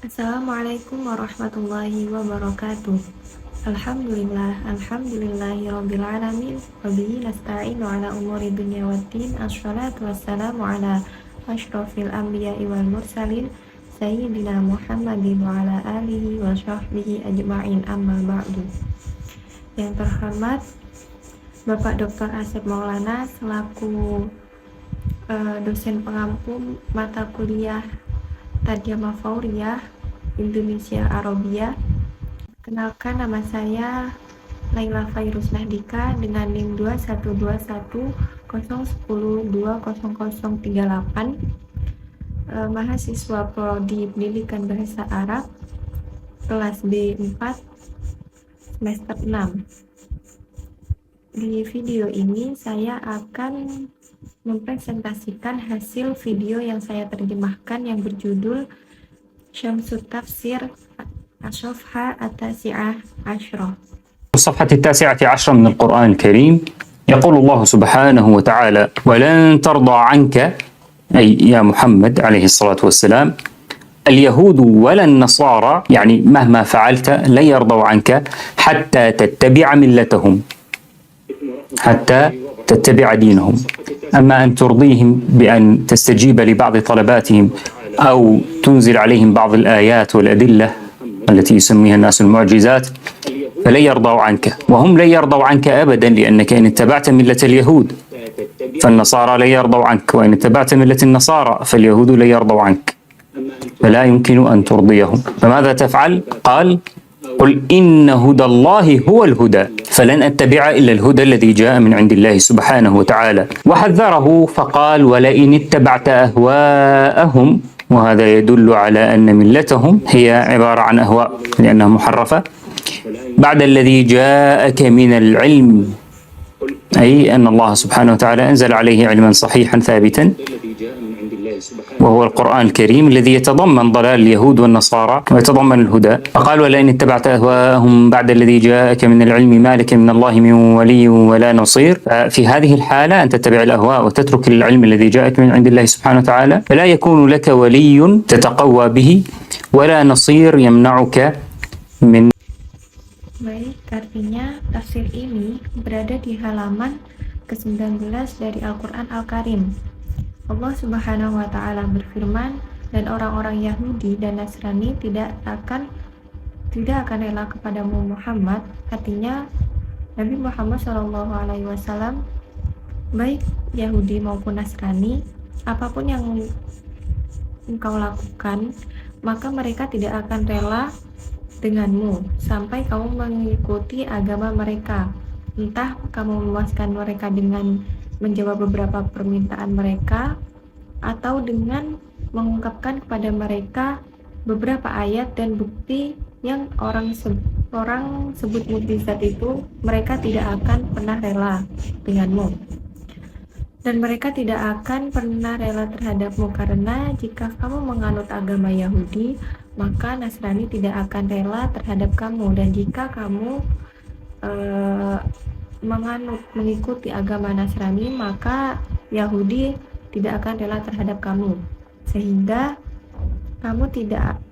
Assalamualaikum warahmatullahi wabarakatuh. Alhamdulillahirabbil alamin. Wabihi nasta'inu ala umuri dunya waddin. Assalatu wassalamu ala asyrofil anbiya'i wal mursalin Sayyidina Muhammadin wa ala alihi wa sahbihi ajma'in, amma ba'du. Yang terhormat Bapak Dr. Asep Maulana selaku dosen pengampu mata kuliah Tarjamah Fauriyah Indonesia Arabia. Kenalkan, nama saya Laila Fairuz Nahdika dengan NIM 212101020038, mahasiswa Prodi Pendidikan Bahasa Arab kelas B4 semester 6. Di video ini saya akan mempresentasikan hasil video yang saya terjemahkan yang berjudul Syamsut Tafsir الصفحة التاسعة عشرة. الصفحة 19 من القرآن الكريم يقول الله سبحانه وتعالى: ولن ترضى عنك، أي يا محمد عليه الصلاة والسلام، اليهود ولا النصارى، يعني مهما فعلت لن يرضوا عنك حتى تتبع ملتهم، حتى تتبع دينهم. أما أن ترضيهم بأن تستجيب لبعض طلباتهم أو تنزل عليهم بعض الآيات والأدلة التي يسميها الناس المعجزات فلن يرضوا عنك، وهم لن يرضوا عنك أبدا، لأنك إن اتبعت ملة اليهود فالنصارى لن يرضوا عنك، وإن اتبعت ملة النصارى فاليهود لن يرضوا عنك، فلا يمكن أن ترضيهم. فماذا تفعل؟ قال: قل إن هدى الله هو الهدى فلن أتبع إلا الهدى الذي جاء من عند الله سبحانه وتعالى. وحذره فقال: ولئن اتبعت أهواءهم، وهذا يدل على أن ملتهم هي عبارة عن أهواء لأنها محرفة، بعد الذي جاءك من العلم، أي أن الله سبحانه وتعالى أنزل عليه علما صحيحا ثابتا، وهو القرآن الكريم الذي يتضمن ضلال اليهود والنصارى ويتضمن الهدى. فقال: ولئن اتبعت أهواءهم بعد الذي جاءك من العلم ما لك من الله من ولي ولا نصير. في هذه الحالة أن تتبع الأهواء وتترك العلم الذي جاءك من عند الله سبحانه وتعالى، فلا يكون لك ولي تتقوى به ولا نصير يمنعك من. Baik, artinya tafsir ini berada di halaman ke-19 dari Al-Quran Al-Karim. Allah Subhanahu wa Ta'ala berfirman, dan orang-orang Yahudi dan Nasrani tidak akan rela kepadamu Muhammad. Artinya Nabi Muhammad SAW, baik Yahudi maupun Nasrani, apapun yang engkau lakukan, maka mereka tidak akan rela denganmu sampai kamu mengikuti agama mereka. Entah kamu memuaskan mereka dengan menjawab beberapa permintaan mereka, atau dengan mengungkapkan kepada mereka beberapa ayat dan bukti yang orang sebut mukjizat itu, mereka tidak akan pernah rela denganmu. Dan mereka tidak akan pernah rela terhadapmu, karena jika kamu menganut agama Yahudi, maka Nasrani tidak akan rela terhadap kamu, dan jika kamu mengikuti agama Nasrani, maka Yahudi tidak akan rela terhadap kamu, sehingga kamu tidak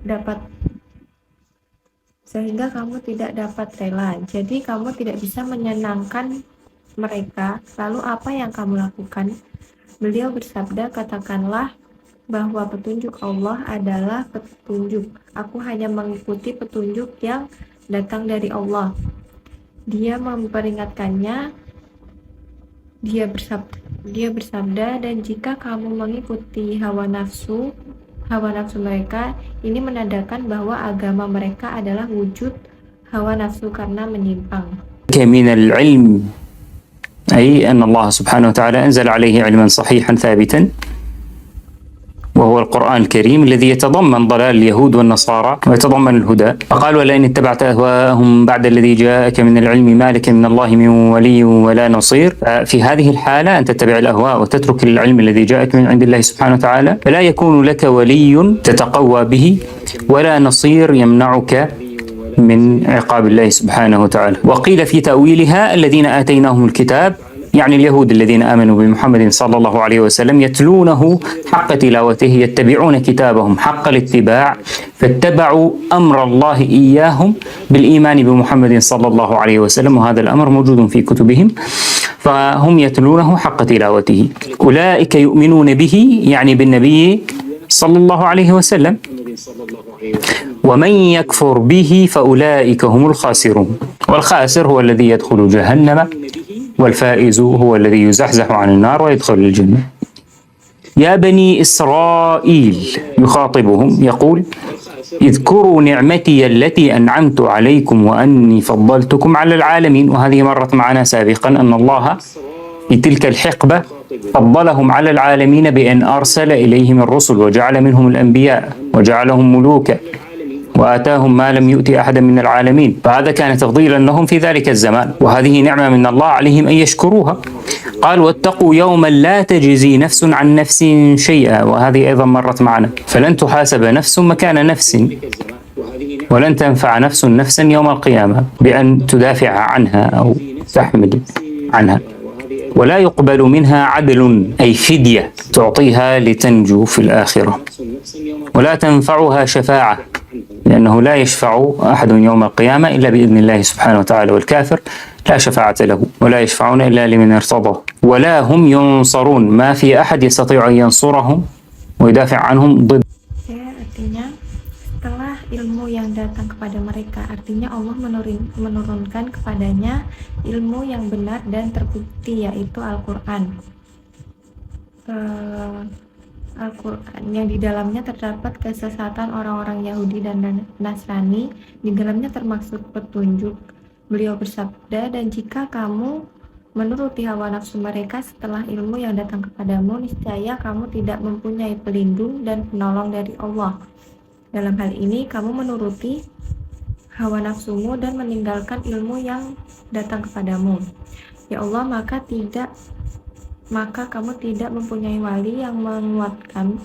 dapat rela. Jadi kamu tidak bisa menyenangkan mereka. Lalu apa yang kamu lakukan? Beliau bersabda, katakanlah bahwa petunjuk Allah adalah petunjuk. Aku hanya mengikuti petunjuk yang datang dari Allah. Dia memperingatkannya. Dia bersabda, dan jika kamu mengikuti hawa nafsu mereka, ini menandakan bahwa agama mereka adalah wujud hawa nafsu karena menyimpang. من العلم، أي أن الله سبحانه وتعالى أنزل عليه علما صحيحا ثابتا، وهو القرآن الكريم الذي يتضمن ضلال اليهود والنصارى ويتضمن الهدى. فقال: ولئن اتبعت أهواءهم بعد الذي جاءك من العلم ما لك من الله من ولي ولا نصير. في هذه الحالة أن تتبع الأهواء وتترك العلم الذي جاءك من عند الله سبحانه وتعالى، فلا يكون لك ولي تتقوى به ولا نصير يمنعك من عقاب الله سبحانه وتعالى. وقيل في تأويلها: الذين آتيناهم الكتاب، يعني اليهود الذين آمنوا بمحمد صلى الله عليه وسلم، يتلونه حق تلاوته، يتبعون كتابهم حق الاتباع، فاتبعوا أمر الله إياهم بالإيمان بمحمد صلى الله عليه وسلم، وهذا الأمر موجود في كتبهم، فهم يتلونه حق تلاوته. أولئك يؤمنون به، يعني بالنبي صلى الله عليه وسلم، ومن يكفر به فأولئك هم الخاسرون. والخاسر هو الذي يدخل جهنم، والفائز هو الذي يزحزح عن النار ويدخل الجنة. يا بني إسرائيل، يخاطبهم يقول: اذكروا نعمتي التي أنعمت عليكم وأني فضلتكم على العالمين. وهذه مرت معنا سابقا أن الله في تلك الحقبة فضلهم على العالمين بأن أرسل إليهم الرسل وجعل منهم الأنبياء وجعلهم ملوكا وآتاهم ما لم يؤت أحدا من العالمين، فهذا كان تفضيلا لهم في ذلك الزمان، وهذه نعمة من الله عليهم أن يشكروها. قال: واتقوا يوما لا تجزي نفس عن نفس شيئا، وهذه أيضا مرت معنا، فلن تحاسب نفس مكان نفس، ولن تنفع نفس نفسا يوم القيامة بأن تدافع عنها أو تحمل عنها، ولا يقبل منها عدل، أي فدية تعطيها لتنجو في الآخرة، ولا تنفعها شفاعة، لأنه لا يشفع أحد يوم القيامة إلا بإذن الله سبحانه وتعالى، والكافر لا شفاعة له، ولا يشفعون إلا لمن ارتضى، ولا هم ينصرون، ما في أحد يستطيع أن ينصرهم ويدافع عنهم ضد. Artinya setelah ilmu yang datang kepada mereka, artinya Allah menurunkan kepadanya ilmu yang benar dan terbukti, yaitu Al-Quran. Al-Quran yang di dalamnya terdapat kesesatan orang-orang Yahudi dan Nasrani, di dalamnya termaksud petunjuk. Beliau bersabda, dan jika kamu menuruti hawa nafsu mereka setelah ilmu yang datang kepadamu, niscaya kamu tidak mempunyai pelindung dan penolong dari Allah. Dalam hal ini kamu menuruti hawa nafsumu dan meninggalkan ilmu yang datang kepadamu. Ya Allah, maka kamu tidak mempunyai wali yang menguatkan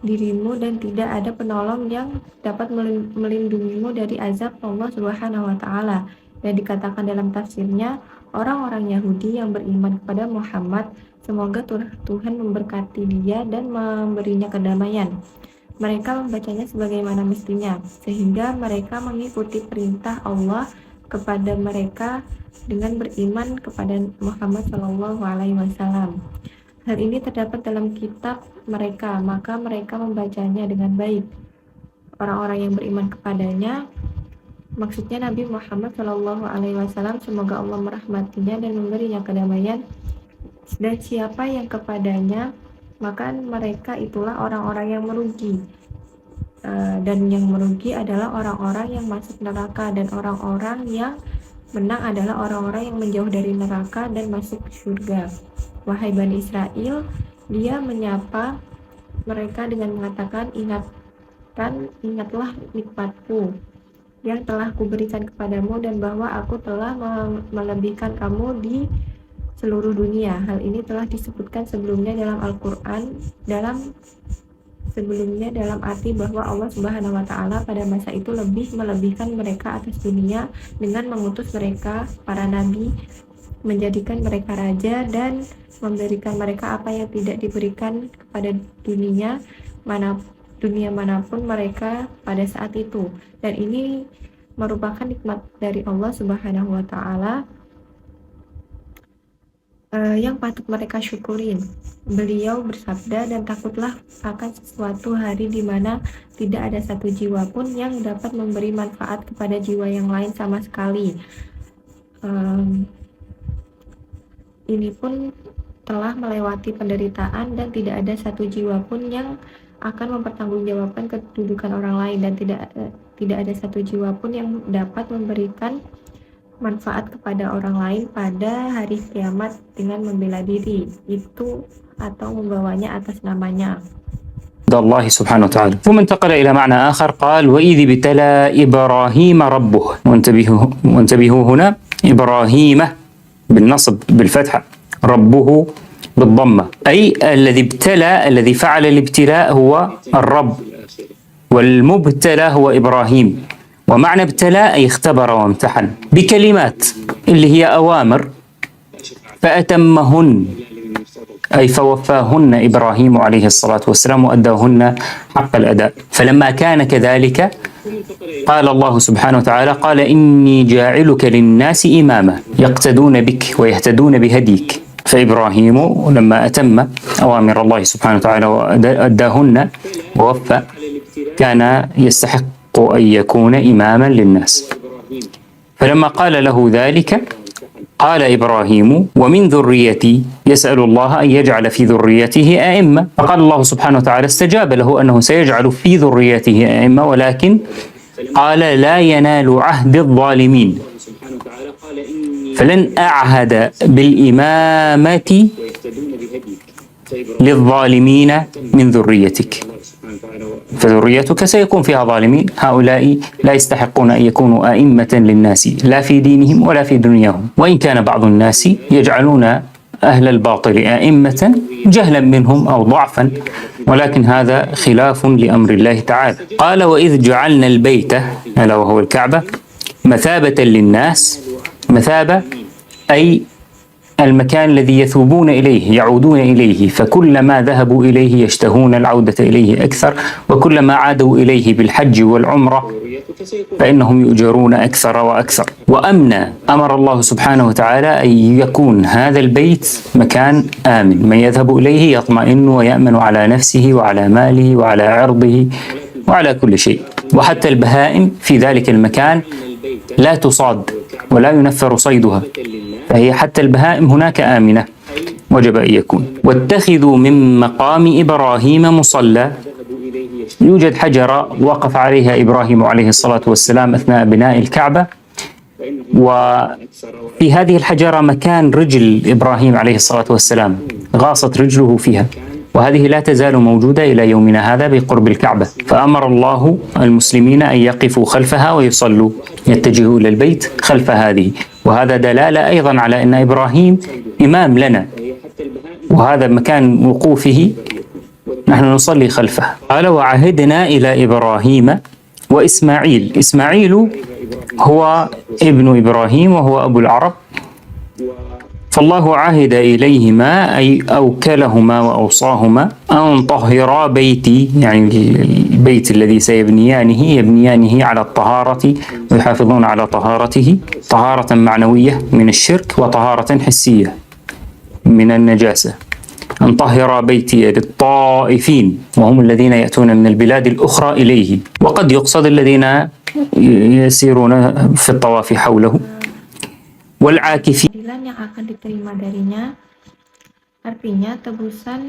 dirimu dan tidak ada penolong yang dapat melindungimu dari azab Allah Subhanahu wa taala. Dan dikatakan dalam tafsirnya, orang-orang Yahudi yang beriman kepada Muhammad, semoga Tuhan memberkati dia dan memberinya kedamaian. Mereka membacanya sebagaimana mestinya, sehingga mereka mengikuti perintah Allah kepada mereka dengan beriman kepada Muhammad SAW. Hal ini terdapat dalam kitab mereka, maka mereka membacanya dengan baik. Orang-orang yang beriman kepadanya, maksudnya Nabi Muhammad SAW, semoga Allah merahmatinya dan memberinya kedamaian, dan siapa yang kepadanya, maka mereka itulah orang-orang yang merugi. Dan yang merugi adalah orang-orang yang masuk neraka, dan orang-orang yang menang adalah orang-orang yang menjauh dari neraka dan masuk surga. Wahai Bani Israel, dia menyapa mereka dengan mengatakan, ingatlah nikmatku yang telah kuberikan kepadamu, dan bahwa aku telah melebihkan kamu di seluruh dunia. Hal ini telah disebutkan sebelumnya dalam Al-Quran, dalam arti bahwa Allah Subhanahu wa taala pada masa itu lebih melebihkan mereka atas dunia dengan mengutus mereka para nabi, menjadikan mereka raja, dan memberikan mereka apa yang tidak diberikan kepada dunia manapun mereka pada saat itu. Dan ini merupakan nikmat dari Allah Subhanahu wa taala yang patut mereka syukurin. Beliau bersabda, dan takutlah akan suatu hari di mana tidak ada satu jiwa pun yang dapat memberi manfaat kepada jiwa yang lain sama sekali. Ini pun telah melewati penderitaan, dan tidak ada satu jiwa pun yang akan mempertanggungjawabkan kedudukan orang lain, dan tidak ada satu jiwa pun yang dapat memberikan manfaat kepada orang lain pada hari kiamat dengan membela diri itu atau membawanya atas namanya. الله سبحانه وتعالى. ثم انتقل إلى معنى آخر، قال: وإذ ابتلى إبراهيم ربه. وانتبهوا هنا، إبراهيم بالنصب بالفتحة، ربه بالضمة، أي الذي فعل الابتلاء هو الرب، والمبتلى هو إبراهيم. ومعنى ابتلاء أي اختبر وامتحن بكلمات اللي هي أوامر فأتمهن، أي فوفاهن إبراهيم عليه الصلاة والسلام وأداهن حق الأداء. فلما كان كذلك قال الله سبحانه وتعالى: قال إني جاعلك للناس إماما يقتدون بك ويهتدون بهديك. فإبراهيم لما أتم أوامر الله سبحانه وتعالى وأداهن ووفى كان يستحق أن يكون إماما للناس. فلما قال له ذلك قال إبراهيم: ومن ذريتي، يسأل الله أن يجعل في ذريته أئمة. فقال الله سبحانه وتعالى استجاب له أنه سيجعل في ذريته أئمة، ولكن قال: لا ينال عهد الظالمين، فلن أعهد بالإمامة للظالمين من ذريتك، فذريتك سيكون فيها ظالمين. هؤلاء لا يستحقون أن يكونوا أئمة للناس لا في دينهم ولا في دنياهم. وإن كان بعض الناس يجعلون أهل الباطل أئمة جهلا منهم أو ضعفا، ولكن هذا خلاف لأمر الله تعالى. قال: وإذ جعلنا البيت، ألا وهو الكعبة، مثابة للناس. مثابة أي المكان الذي يثوبون إليه، يعودون إليه، فكلما ذهبوا إليه يشتهون العودة إليه أكثر، وكلما عادوا إليه بالحج والعمرة فإنهم يؤجرون أكثر وأكثر. وأمنا، أمر الله سبحانه وتعالى أن يكون هذا البيت مكان آمن، من يذهب إليه يطمئن ويأمن على نفسه وعلى ماله وعلى عرضه وعلى كل شيء. وحتى البهائم في ذلك المكان لا تصاد ولا ينفر صيدها، فهي حتى البهائم هناك آمنة، وجب أن يكون. واتخذوا من مقام إبراهيم مصلى، يوجد حجرة وقف عليها إبراهيم عليه الصلاة والسلام أثناء بناء الكعبة، وفي هذه الحجرة مكان رجل إبراهيم عليه الصلاة والسلام، غاصت رجله فيها، وهذه لا تزال موجودة إلى يومنا هذا بقرب الكعبة. فأمر الله المسلمين أن يقفوا خلفها ويصلوا، يتجهوا إلى البيت خلف هذه، وهذا دلالة أيضا على أن إبراهيم إمام لنا، وهذا مكان وقوفه نحن نصلي خلفه. قال: وعهدنا إلى إبراهيم وإسماعيل. إسماعيل هو ابن إبراهيم وهو أبو العرب، فالله عهد إليهما أي أوكلهما وأوصاهما أن طهرا بيتي، يعني البيت الذي سيبنيانه يبنيانه على الطهارة ويحافظون على طهارته، طهارة معنوية من الشرك وطهارة حسية من النجاسة. أن طهر بيتي للطائفين، وهم الذين يأتون من البلاد الأخرى إليه، وقد يقصد الذين يسيرون في الطواف حوله. والعاكفين yang akan diterima darinya, artinya tebusan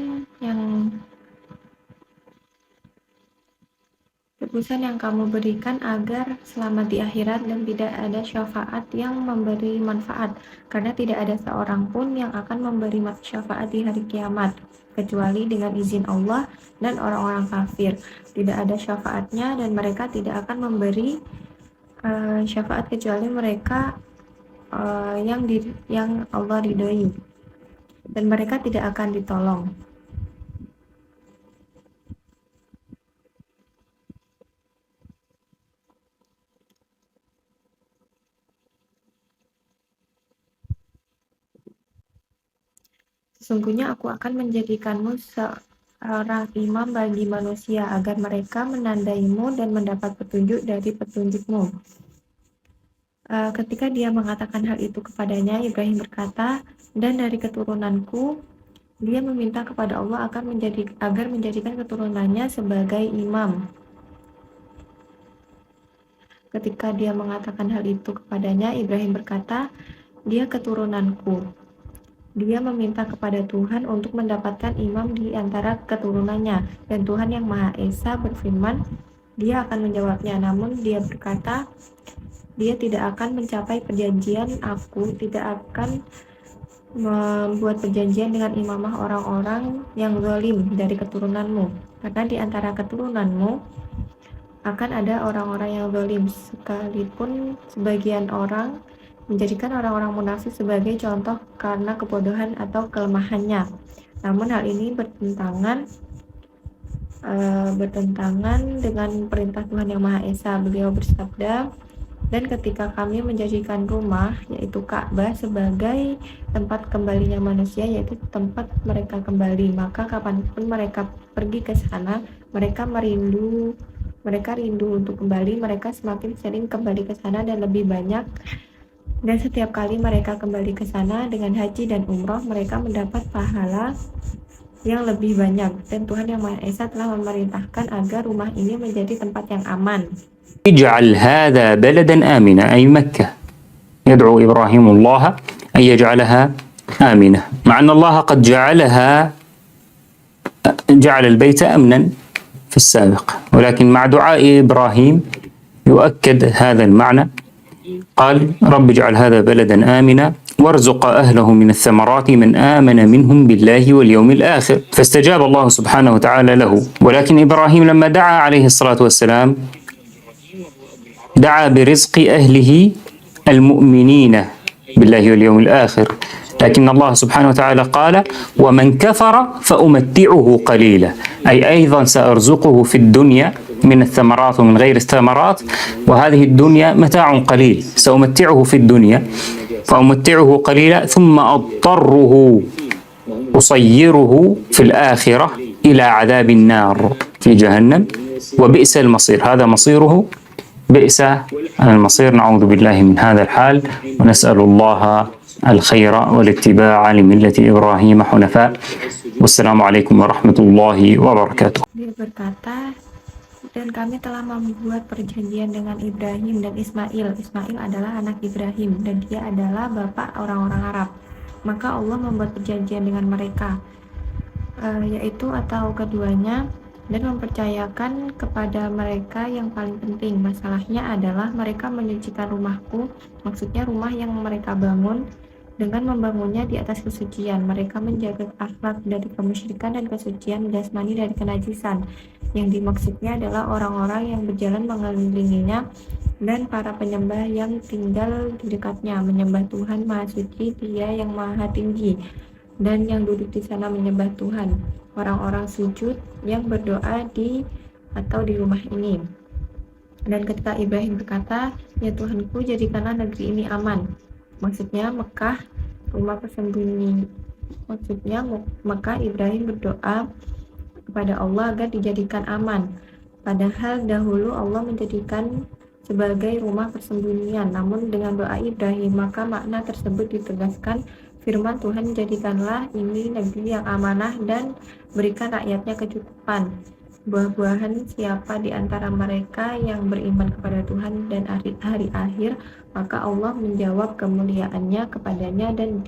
yang kamu berikan agar selamat di akhirat dan tidak ada syafaat yang memberi manfaat, karena tidak ada seorang pun yang akan memberi syafaat di hari kiamat kecuali dengan izin Allah, dan orang-orang kafir tidak ada syafaatnya dan mereka tidak akan memberi syafaat kecuali mereka yang Allah ridhoi, dan mereka tidak akan ditolong. Sesungguhnya aku akan menjadikanmu seorang imam bagi manusia agar mereka menandaimu dan mendapat petunjuk dari petunjukmu. Ketika dia mengatakan hal itu kepadanya, Ibrahim berkata, dan dari keturunanku, dia meminta kepada Allah agar menjadikan keturunannya sebagai imam. Ketika dia mengatakan hal itu kepadanya, Ibrahim berkata, dia keturunanku. Dia meminta kepada Tuhan untuk mendapatkan imam di antara keturunannya, dan Tuhan yang Maha Esa berfirman, dia akan menjawabnya, namun dia berkata, dia tidak akan mencapai perjanjian, aku tidak akan membuat perjanjian dengan imamah orang-orang yang zalim dari keturunanmu, karena di antara keturunanmu akan ada orang-orang yang zalim, sekalipun sebagian orang menjadikan orang-orang munafik sebagai contoh karena kebodohan atau kelemahannya. Namun hal ini bertentangan dengan perintah Tuhan yang Maha Esa. Beliau bersabda, Dan ketika kami menjadikan rumah, yaitu Ka'bah, sebagai tempat kembalinya manusia, yaitu tempat mereka kembali, maka kapanpun mereka pergi ke sana, mereka rindu untuk kembali, mereka semakin sering kembali ke sana dan lebih banyak. Dan setiap kali mereka kembali ke sana dengan haji dan umroh, mereka mendapat pahala yang lebih banyak. Dan Tuhan Yang Maha Esa telah memerintahkan agar rumah ini menjadi tempat yang aman. اجعل هذا بلدا آمنا أي مكة. يدعو إبراهيم الله أن يجعلها آمنة، مع أن الله قد جعل البيت أمنا في السابق، ولكن مع دعاء إبراهيم يؤكد هذا المعنى. قال رب اجعل هذا بلدا آمنا وارزق أهله من الثمرات من آمن منهم بالله واليوم الآخر، فاستجاب الله سبحانه وتعالى له. ولكن إبراهيم لما دعا عليه الصلاة والسلام دعا برزق أهله المؤمنين بالله واليوم الآخر، لكن الله سبحانه وتعالى قال ومن كفر فأمتعه قليلا، أي أيضا سأرزقه في الدنيا من الثمرات ومن غير الثمرات، وهذه الدنيا متاع قليل، سأمتعه في الدنيا فأمتعه قليلا ثم أصيره في الآخرة إلى عذاب النار في جهنم وبئس المصير. هذا مصيره، بئس المصير. نعوذ بالله من هذا الحال ونسأل الله الخير والاتباع لملة إبراهيم حنفاء. والسلام عليكم ورحمة الله وبركاته. Dia berkata, dan kami telah membuat perjanjian dengan Ibrahim dan Ismail. Ismail adalah anak Ibrahim dan dia adalah bapak orang-orang Arab. Maka Allah membuat perjanjian dengan mereka, yaitu atau keduanya, dan mempercayakan kepada mereka yang paling penting. Masalahnya adalah mereka menyucikan rumahku, maksudnya rumah yang mereka bangun, dengan membangunnya di atas kesucian. Mereka menjaga akhlak dari kemusyrikan dan kesucian jasmani dari kenajisan. Yang dimaksudnya adalah orang-orang yang berjalan mengelilinginya dan para penyembah yang tinggal di dekatnya, menyembah Tuhan Maha Suci, Dia yang Maha Tinggi, dan yang duduk di sana menyembah Tuhan. Orang-orang sujud yang berdoa di rumah ini. Dan ketika Ibrahim berkata, ya Tuhanku, jadikanlah negeri ini aman. Maksudnya Mekah, rumah tersembunyi. Maksudnya Mekah, Ibrahim berdoa kepada Allah agar dijadikan aman. Padahal dahulu Allah menjadikan sebagai rumah persembunyian. Namun dengan doa Ibrahim, maka makna tersebut ditegaskan. Firman Tuhan, jadikanlah ini negeri yang amanah dan berikan rakyatnya kecukupan. Buah-buahan siapa di antara mereka yang beriman kepada Tuhan dan hari akhir, maka Allah menjawab kemuliaannya kepadanya dan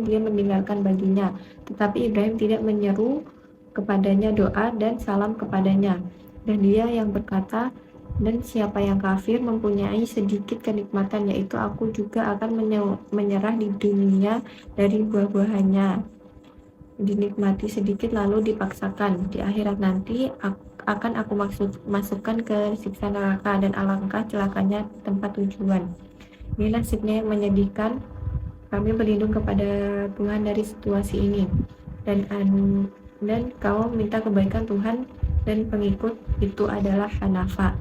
dia meninggalkan baginya. Tetapi Ibrahim tidak menyeru kepadanya doa dan salam kepadanya. Dan dia yang berkata, dan siapa yang kafir mempunyai sedikit kenikmatan, yaitu aku juga akan menyerah di dunia dari buah-buahannya, dinikmati sedikit lalu dipaksakan. Di akhirat nanti akan aku masukkan ke siksa neraka, dan alangkah celakanya tempat tujuan. Ini nasibnya yang menyedihkan. Kami berlindung kepada Tuhan dari situasi ini, dan kau minta kebaikan Tuhan dan pengikut itu adalah Hanafa.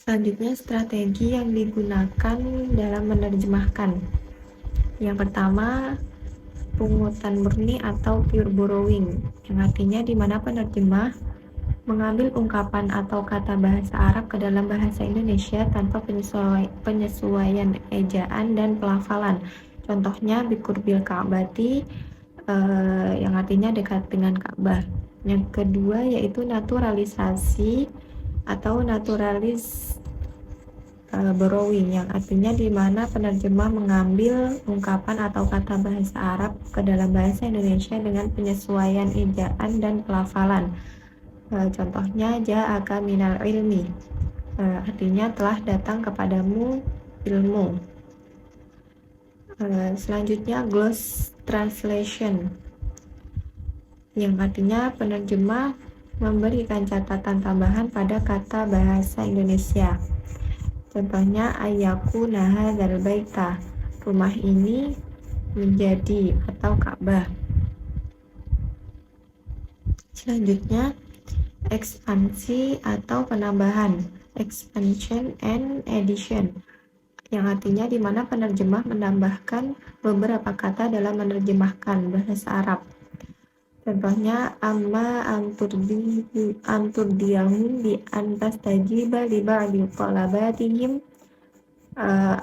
Selanjutnya, strategi yang digunakan dalam menerjemahkan. Yang pertama, pungutan murni atau pure borrowing, yang artinya di mana penerjemah mengambil ungkapan atau kata bahasa Arab ke dalam bahasa Indonesia tanpa penyesuaian ejaan dan pelafalan. Contohnya biqurbil Ka'bati, yang artinya dekat dengan Ka'bah. Yang kedua yaitu naturalisasi atau borrowing, yang artinya di mana penerjemah mengambil ungkapan atau kata bahasa Arab ke dalam bahasa Indonesia dengan penyesuaian ejaan dan pelafalan. Contohnya ja'aka minal ilmi, artinya telah datang kepadamu ilmu. Selanjutnya gloss translation, yang artinya penerjemah memberikan catatan tambahan pada kata bahasa Indonesia. Contohnya ayaku nahadzal baita, rumah ini menjadi atau Ka'bah. Selanjutnya ekspansi atau penambahan, expansion and addition, yang artinya di mana penerjemah menambahkan beberapa kata dalam menerjemahkan bahasa Arab. Contohnya, amma anturdiyahum bi antastajiba li ba'di talabatihim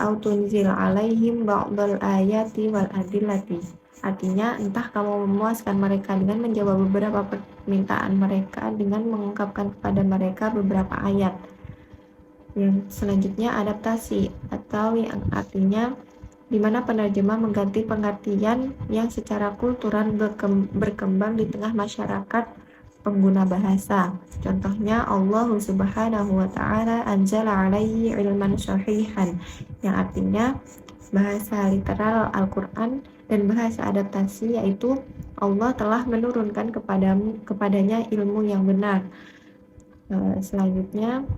au tunzil alaihim ba'dal ayati wal adillati. Artinya, entah kamu memuaskan mereka dengan menjawab beberapa permintaan mereka dengan mengungkapkan kepada mereka beberapa ayat. Yang selanjutnya, adaptasi, atau yang artinya di mana penerjemah mengganti pengertian yang secara kultural berkembang di tengah masyarakat pengguna bahasa. Contohnya, Allah Subhanahu wa Ta'ala anzala alaihi ilman sahihan, yang artinya bahasa literal Al-Quran dan bahasa adaptasi, yaitu Allah telah menurunkan kepadanya ilmu yang benar. Selanjutnya,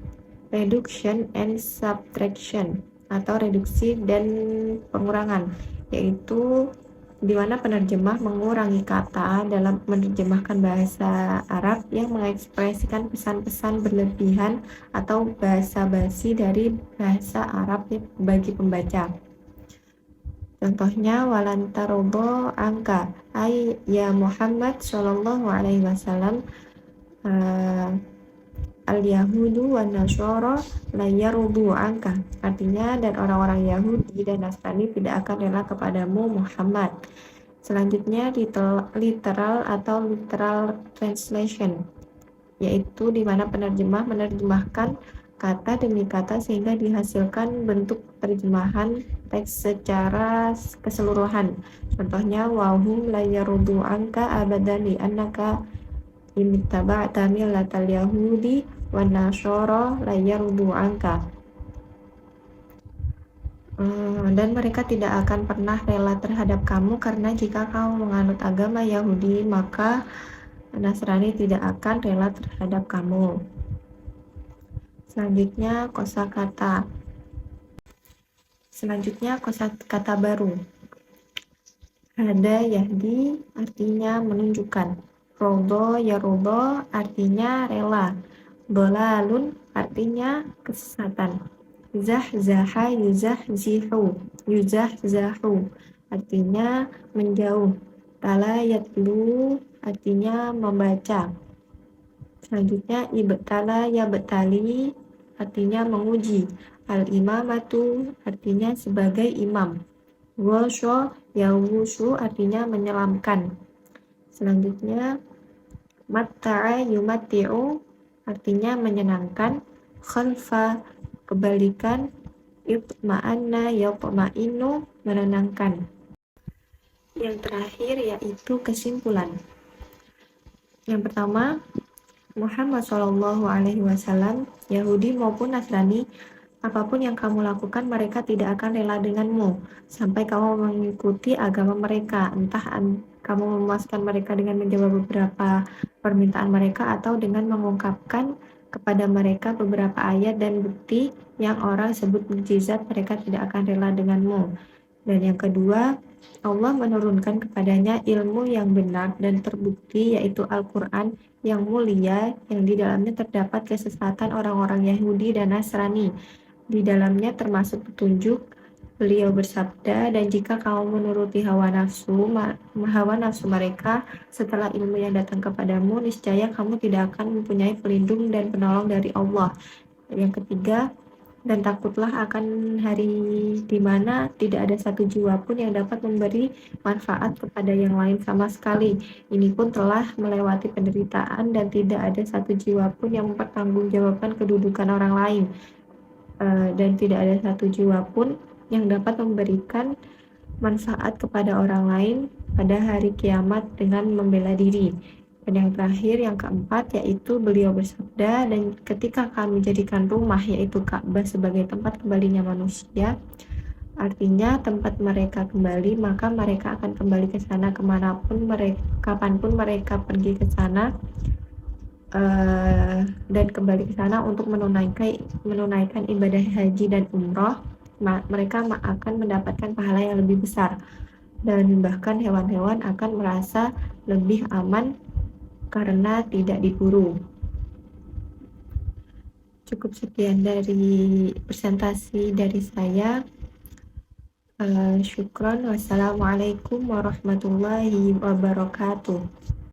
reduction and subtraction, atau reduksi dan pengurangan, yaitu di mana penerjemah mengurangi kata dalam menerjemahkan bahasa Arab yang mengekspresikan pesan-pesan berlebihan atau basa-basi dari bahasa Arab bagi pembaca. Contohnya, walantarobo angka, ay ya Muhammad sallallahu alaihi wasallam, al-Yahudu wa Nasara la yarudu anka. Artinya, dan orang-orang Yahudi dan Nasrani tidak akan rela kepadamu Muhammad. Selanjutnya, literal atau literal translation, yaitu di mana penerjemah menerjemahkan kata demi kata sehingga dihasilkan bentuk terjemahan teks secara keseluruhan. Contohnya, wahum la yarudu anka abadan li annaka imittaba'ta millatal yahudi wan nasara la yarudu anka. Dan mereka tidak akan pernah rela terhadap kamu karena jika kamu menganut agama Yahudi, maka Nasrani tidak akan rela terhadap kamu. Selanjutnya, kosakata. Kosakata baru. Hada yahdi artinya menunjukkan. Rodo yarodo artinya rela. Dolalun artinya kesesatan. Zahzaha yuzahzahu artinya menjauh. Tala yatlu artinya membaca. Selanjutnya, ibtala yabtali artinya menguji. Al-imamatu artinya sebagai imam. Wushu yawushu artinya menyelamkan. Selanjutnya, matta'a yumatti'u artinya menyenangkan. Khalfa kebalikan. Itma'anna yatma'innu menenangkan. Yang terakhir yaitu kesimpulan. Yang pertama, Muhammad Shallallahu Alaihi Wasallam, Yahudi maupun Nasrani, apapun yang kamu lakukan, mereka tidak akan rela denganmu sampai kamu mengikuti agama mereka. Entah kamu memuaskan mereka dengan menjawab beberapa permintaan mereka atau dengan mengungkapkan kepada mereka beberapa ayat dan bukti yang orang sebut mukjizat, mereka tidak akan rela denganmu. Dan yang kedua, Allah menurunkan kepadanya ilmu yang benar dan terbukti, yaitu Al-Quran yang mulia, yang di dalamnya terdapat kesesatan orang-orang Yahudi dan Nasrani. Di dalamnya termasuk petunjuk. Beliau bersabda, dan jika kamu menuruti hawa nafsu mereka setelah ilmu yang datang kepadamu, niscaya kamu tidak akan mempunyai pelindung dan penolong dari Allah. Yang ketiga, dan takutlah akan hari di mana tidak ada satu jiwa pun yang dapat memberi manfaat kepada yang lain sama sekali. Ini pun telah melewati penderitaan dan tidak ada satu jiwa pun yang mempertanggungjawabkan kedudukan orang lain. Dan tidak ada satu jiwa pun yang dapat memberikan manfaat kepada orang lain pada hari kiamat dengan membela diri. Dan yang terakhir, yang keempat, yaitu beliau bersabda, dan ketika kami jadikan rumah, yaitu Ka'bah, sebagai tempat kembalinya manusia, artinya tempat mereka kembali, maka mereka akan kembali ke sana kapanpun mereka pergi ke sana, dan kembali ke sana untuk menunaikan ibadah haji dan umroh, mereka akan mendapatkan pahala yang lebih besar, dan bahkan hewan-hewan akan merasa lebih aman karena tidak diburu. Cukup sekian dari presentasi dari saya. Syukron. Wassalamualaikum warahmatullahi wabarakatuh.